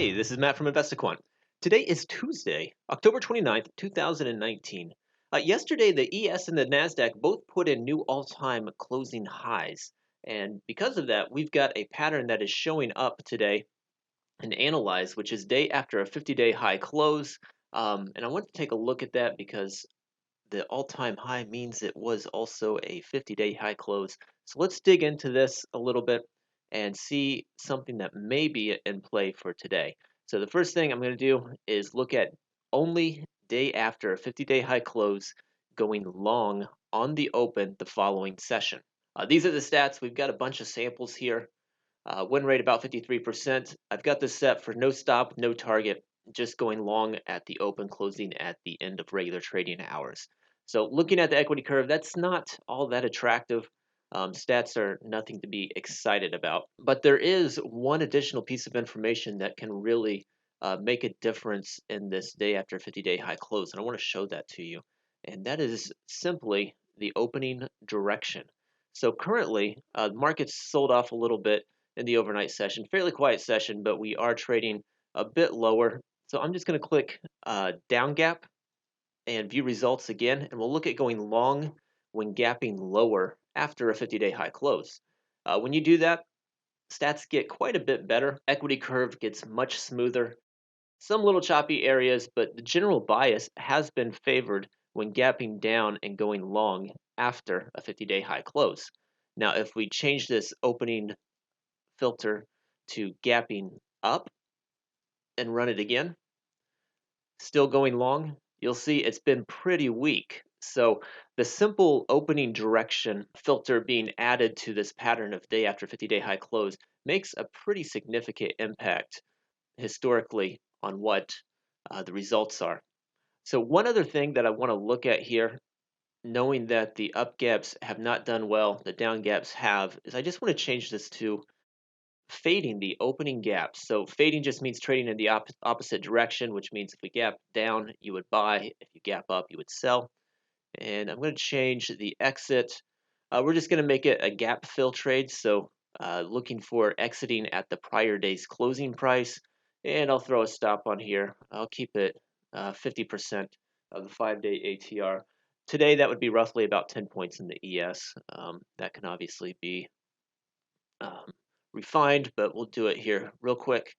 Hey, this is Matt from InvestiQuant. Today is Tuesday, October 29th, 2019. Yesterday, the ES and the NASDAQ both put in new all-time closing highs. And because of that, we've got a pattern that is showing up today and analyze, which is day after a 50-day high close. And I want to take a look at that because the all-time high means it was also a 50-day high close. So let's dig into this a little bit and see something that may be in play for today. So the first thing I'm going to do is look at only day after a 50-day high close going long on the open the following session. These are the stats. We've got a bunch of samples here. Win rate about 53%. I've got this set for no stop, no target, just going long at the open, closing at the end of regular trading hours. So looking at the equity curve, that's not all that attractive. Stats are nothing to be excited about. But there is one additional piece of information that can really make a difference in this day after 50-day high close. And I want to show that to you. And that is simply the opening direction. So currently, the market's sold off a little bit in the overnight session. Fairly quiet session, but we are trading a bit lower. So I'm just going to click down gap and view results again, and we'll look at going long when gapping lower after a 50-day high close. When you do that, stats get quite a bit better. Equity curve gets much smoother. Some little choppy areas, but the general bias has been favored when gapping down and going long after a 50-day high close. Now, if we change this opening filter to gapping up and run it again, still going long, you'll see it's been pretty weak. So the simple opening direction filter being added to this pattern of day after 50-day high close makes a pretty significant impact historically on what the results are. So one other thing that I want to look at here, knowing that the up gaps have not done well, the down gaps have, is I just want to change this to fading the opening gaps. So fading just means trading in the opposite direction, which means if we gap down, you would buy. If you gap up, you would sell. And I'm going to change the exit. We're just going to make it a gap fill trade. So looking for exiting at the prior day's closing price. And I'll throw a stop on here. I'll keep it 50% of the 5-day ATR. Today, that would be roughly about 10 points in the ES. That can obviously be refined, but we'll do it here real quick.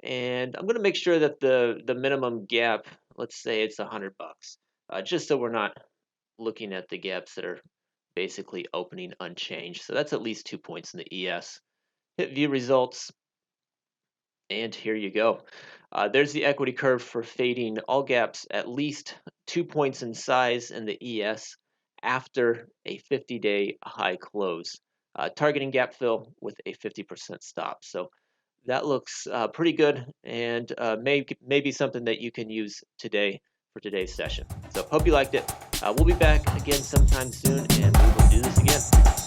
And I'm going to make sure that the minimum gap, let's say it's $100, just so we're not looking at the gaps that are basically opening unchanged. So that's at least 2 points in the ES. Hit view results, and here you go. There's the equity curve for fading all gaps at least 2 points in size in the ES after a 50-day high close. Targeting gap fill with a 50% stop. So that looks pretty good, and maybe something that you can use today for today's session. So hope you liked it. We'll be back again sometime soon, and we will do this again.